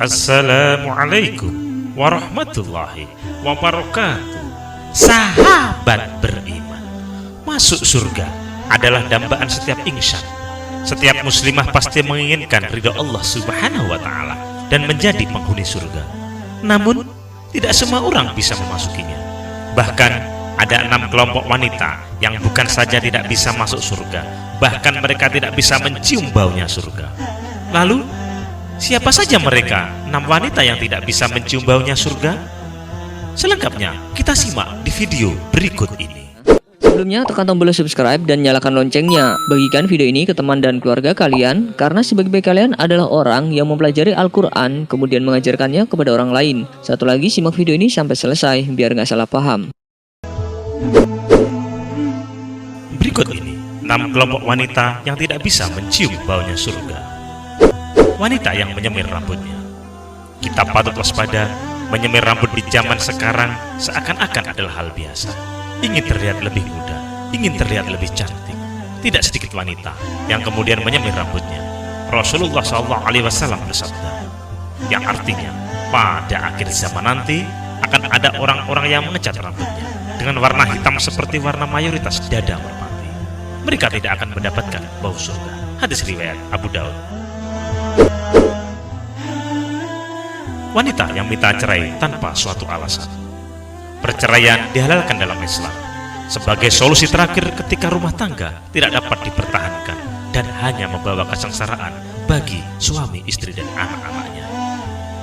Assalamualaikum warahmatullahi wabarakatuh. Sahabat beriman, masuk surga adalah dambaan setiap insan. Setiap muslimah pasti menginginkan ridha Allah Subhanahu wa Ta'ala dan menjadi penghuni surga. Namun, tidak semua orang bisa memasukinya. Bahkan, ada 6 kelompok wanita yang bukan saja tidak bisa masuk surga, bahkan mereka tidak bisa mencium baunya surga. Lalu, siapa saja mereka 6 wanita yang tidak bisa mencium baunya surga? Selengkapnya kita simak di video berikut ini. Sebelumnya tekan tombol subscribe dan nyalakan loncengnya. Bagikan video ini ke teman dan keluarga kalian, karena sebaik-baik kalian adalah orang yang mempelajari Al-Quran kemudian mengajarkannya kepada orang lain. Satu lagi, simak video ini sampai selesai biar nggak salah paham. Berikut ini 6 kelompok wanita yang tidak bisa mencium baunya surga. Wanita yang menyemir rambutnya. Kita patut waspada. Menyemir rambut di zaman sekarang seakan-akan adalah hal biasa. Ingin terlihat lebih muda, ingin terlihat lebih cantik. Tidak sedikit wanita yang kemudian menyemir rambutnya. Rasulullah SAW bersabda, yang artinya pada akhir zaman nanti akan ada orang-orang yang mengecat rambutnya dengan warna hitam seperti warna mayoritas dada merpati. Mereka tidak akan mendapatkan bau surga. Hadis riwayat Abu Daud. Wanita yang minta cerai tanpa suatu alasan. Perceraian dihalalkan dalam Islam sebagai solusi terakhir ketika rumah tangga tidak dapat dipertahankan dan hanya membawa kesengsaraan bagi suami, istri, dan anak-anaknya.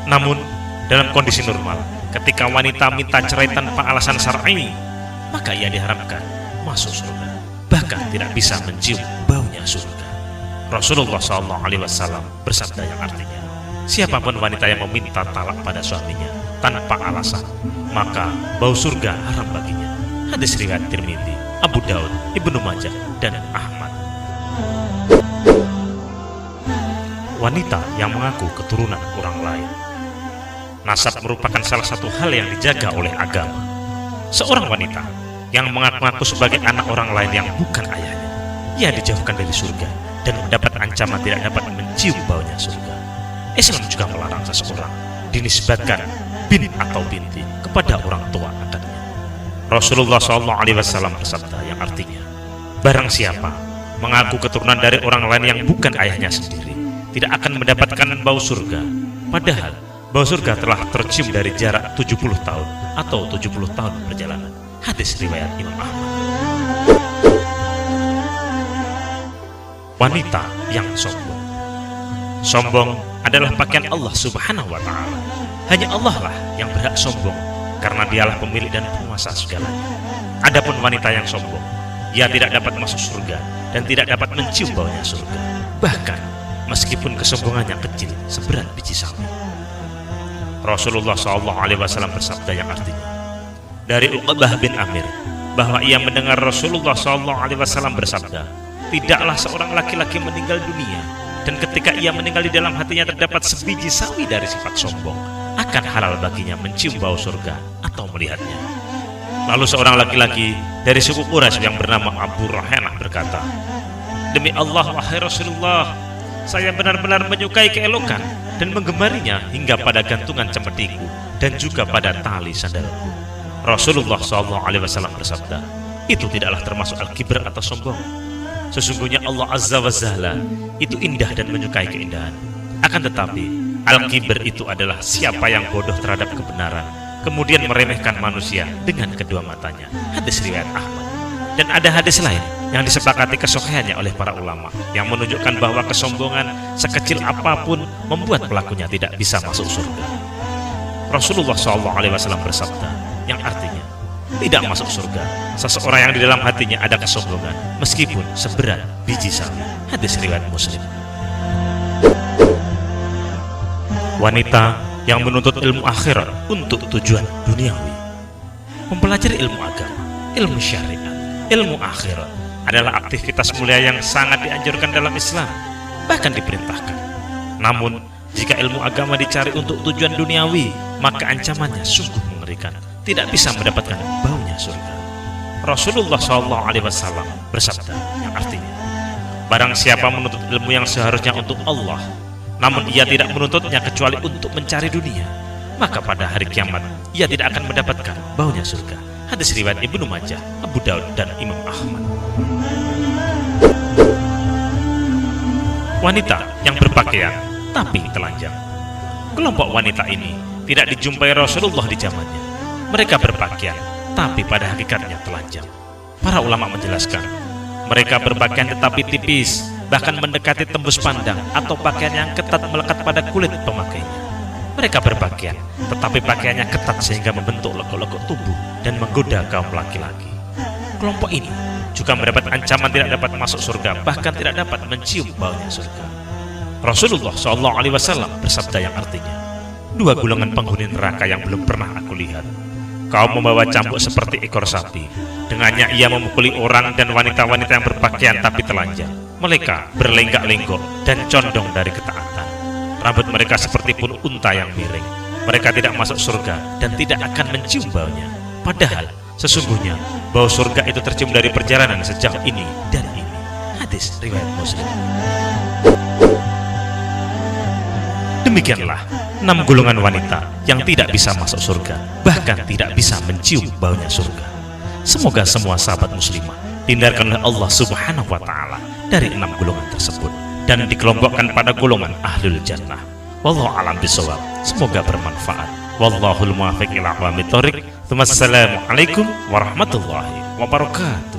Namun, dalam kondisi normal, ketika wanita minta cerai tanpa alasan syar'i, maka ia diharamkan masuk surga, bahkan tidak bisa mencium baunya surga. Rasulullah SAW bersabda yang artinya, siapapun wanita yang meminta talak pada suaminya tanpa alasan, maka bau surga haram baginya. Hadis riwayat Tirmidzi, Abu Daud, Ibnu Majah, dan Ahmad. Wanita yang mengaku keturunan orang lain. Nasab merupakan salah satu hal yang dijaga oleh agama. Seorang wanita yang mengaku sebagai anak orang lain yang bukan ayahnya, ia dijauhkan dari surga dan mendapat ancaman tidak dapat mencium baunya surga. Islam juga melarang seseorang dinisbatkan bin atau binti kepada orang tua angkatnya. Rasulullah SAW bersabda yang artinya, barang siapa mengaku keturunan dari orang lain yang bukan ayahnya sendiri, tidak akan mendapatkan bau surga, padahal bau surga telah tercium dari jarak 70 tahun atau 70 tahun perjalanan. Hadis riwayat Imam Ahmad. Wanita yang sombong. Sombong adalah pakaian Allah Subhanahu wa Ta'ala. Hanya Allah lah yang berhak sombong, karena dialah pemilik dan penguasa segalanya. Adapun wanita yang sombong, ia tidak dapat masuk surga dan tidak dapat mencium baunya surga, bahkan meskipun kesombongannya kecil seberat biji sawi. Rasulullah SAW bersabda yang artinya, dari Uqbah bin Amir, bahwa ia mendengar Rasulullah SAW bersabda, tidaklah seorang laki-laki meninggal dunia dan ketika ia meninggal di dalam hatinya terdapat sebiji sawi dari sifat sombong, akan halal baginya mencium bau surga atau melihatnya. Lalu seorang laki-laki dari suku Quraisy yang bernama Abu Rahanah berkata, demi Allah wahai Rasulullah, saya benar-benar menyukai keelokan dan menggemarinya hingga pada gantungan cemetiku dan juga pada tali sandalku. Rasulullah SAW bersabda, itu tidaklah termasuk al-kibr atau sombong. Sesungguhnya Allah Azza wa Jalla itu indah dan menyukai keindahan. Akan tetapi, al-kibr itu adalah siapa yang bodoh terhadap kebenaran, kemudian meremehkan manusia dengan kedua matanya. Hadis riwayat Ahmad. Dan ada hadis lain yang disepakati kesohihannya oleh para ulama yang menunjukkan bahwa kesombongan sekecil apapun membuat pelakunya tidak bisa masuk surga. Rasulullah SAW bersabda yang artinya, tidak masuk surga seseorang yang di dalam hatinya ada kesombongan meskipun seberat biji sawi. Hadis riwayat Muslim. Wanita yang menuntut ilmu akhirat untuk tujuan duniawi. Mempelajari ilmu agama, ilmu syariat, ilmu akhirat adalah aktivitas mulia yang sangat dianjurkan dalam Islam, bahkan diperintahkan. Namun, jika ilmu agama dicari untuk tujuan duniawi, maka ancamannya sungguh mengerikan. Tidak bisa mendapatkan baunya surga. Rasulullah SAW bersabda yang artinya, barang siapa menuntut ilmu yang seharusnya untuk Allah, namun ia tidak menuntutnya kecuali untuk mencari dunia, maka pada hari kiamat ia tidak akan mendapatkan baunya surga. Hadis riwayat Ibnu Majah, Abu Daud, dan Imam Ahmad. Wanita yang berpakaian tapi telanjang. Kelompok wanita ini tidak dijumpai Rasulullah di zamannya. Mereka berpakaian tapi pada hakikatnya telanjang. Para ulama menjelaskan, mereka berpakaian tetapi tipis, bahkan mendekati tembus pandang, atau pakaian yang ketat melekat pada kulit pemakainya. Mereka berpakaian tetapi pakaiannya ketat sehingga membentuk lekuk-lekuk tubuh dan menggoda kaum laki-laki. Kelompok ini juga mendapat ancaman tidak dapat masuk surga, bahkan tidak dapat mencium baunya surga. Rasulullah SAW bersabda yang artinya, dua golongan penghuni neraka yang belum pernah aku lihat. Kaum membawa cambuk seperti ekor sapi, dengannya ia memukuli orang dan wanita-wanita yang berpakaian tapi telanjang. Mereka berlenggak-lenggok dan condong dari ketaatan. Rambut mereka seperti pun unta yang miring. Mereka tidak masuk surga dan tidak akan mencium baunya. Padahal sesungguhnya bau surga itu tercium dari perjalanan sejauh ini dan ini. Hadis riwayat Muslim. Demikianlah 6 golongan wanita yang tidak bisa masuk surga, bahkan tidak bisa mencium baunya surga. Semoga semua sahabat muslimah dihindarkan oleh Allah Subhanahu wa Ta'ala dari 6 golongan tersebut dan dikelompokkan pada golongan ahlul jannah. Wallahu a'lam bishawab. Semoga bermanfaat. Wallahul muwaffiq ila aqwamit thoriq. Wassalamualaikum warahmatullahi wabarakatuh.